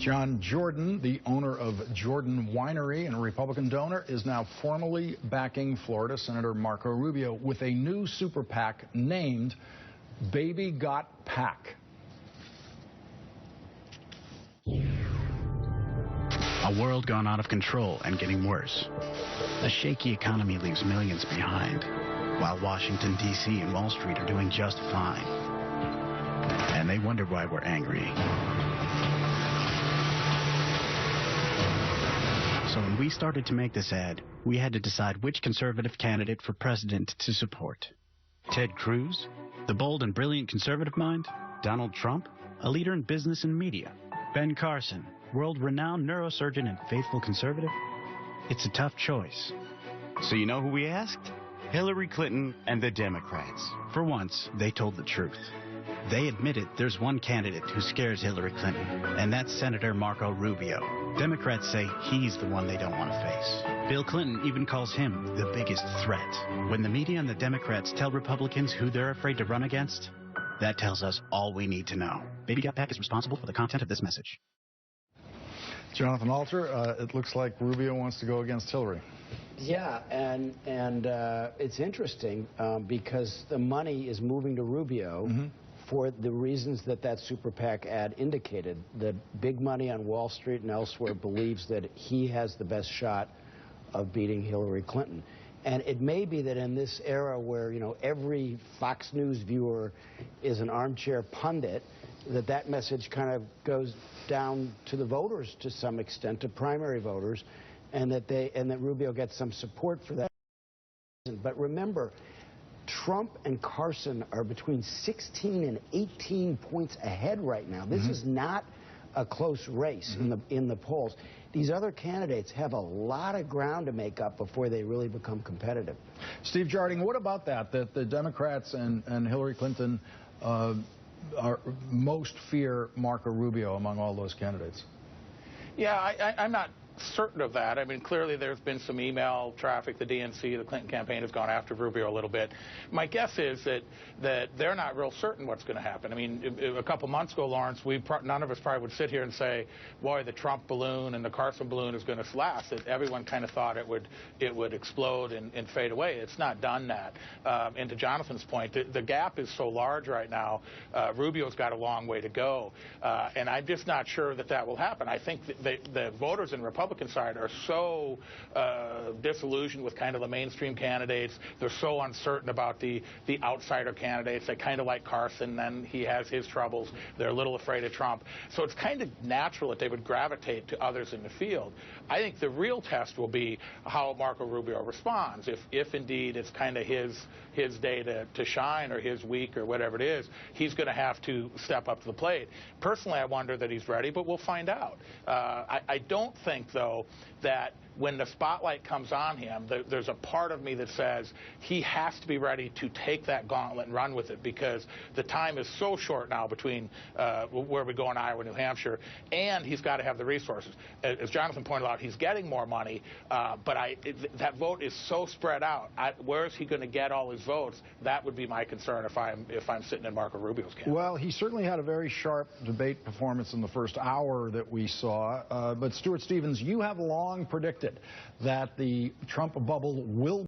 John Jordan, the owner of Jordan Winery and a Republican donor, is now formally backing Florida Senator Marco Rubio with a new super PAC named Baby Got PAC. A world gone out of control and getting worse. A shaky economy leaves millions behind, while Washington, D.C. and Wall Street are doing just fine. And they wonder why we're angry. So when we started to make this ad, we had to decide which conservative candidate for president to support. Ted Cruz, the bold and brilliant conservative mind? Donald Trump, a leader in business and media? Ben Carson, world-renowned neurosurgeon and faithful conservative? It's a tough choice. So you know who we asked? Hillary Clinton and the Democrats. For once, they told the truth. They admitted there's one candidate who scares Hillary Clinton, and that's Senator Marco Rubio. Democrats say he's the one they don't want to face. Bill Clinton even calls him the biggest threat. When the media and the Democrats tell Republicans who they're afraid to run against, that tells us all we need to know. Baby Got PAC is responsible for the content of this message. Jonathan Alter, it looks like Rubio wants to go against Hillary. Yeah, and it's interesting because the money is moving to Rubio for the reasons that Super PAC ad indicated. The big money on Wall Street and elsewhere believes that he has the best shot of beating Hillary Clinton. And it may be that in this era where, you know, every Fox News viewer is an armchair pundit, that message kind of goes down to the voters to some extent, to primary voters, and that Rubio gets some support for that. But remember, Trump and Carson are between 16 and 18 points ahead right now. This is not a close race in the polls. These other candidates have a lot of ground to make up before they really become competitive. Steve Jarding, what about that the Democrats and Hillary Clinton most fear Marco Rubio among all those candidates? Yeah, I'm not certain of that. I mean, clearly there's been some email traffic. The DNC, the Clinton campaign, has gone after Rubio a little bit. My guess is that they're not real certain what's going to happen. I mean, a couple months ago, Lawrence, none of us probably would sit here and say, boy, the Trump balloon and the Carson balloon is going to last. That everyone kind of thought it would explode and fade away. It's not done that. And to Jonathan's point, the gap is so large right now. Rubio's got a long way to go. And I'm just not sure that will happen. I think the voters in Republican side are so disillusioned with kind of the mainstream candidates. They're so uncertain about the outsider candidates. They kind of like Carson, then he has his troubles. They're a little afraid of Trump. So it's kind of natural that they would gravitate to others in the field. I think the real test will be how Marco Rubio responds. If indeed it's kind of his day to shine, or his week, or whatever it is, he's going to have to step up to the plate. Personally, I wonder that he's ready, but we'll find out. I don't think, though, that when the spotlight comes on him, there's a part of me that says he has to be ready to take that gauntlet and run with it, because the time is so short now between where we go in Iowa, New Hampshire, and he's got to have the resources. As Jonathan pointed out, he's getting more money, but that vote is so spread out. Where is he going to get all his votes? That would be my concern if I'm sitting in Marco Rubio's camp. Well, he certainly had a very sharp debate performance in the first hour that we saw. But Stuart Stevens, you have long predicted that the Trump bubble will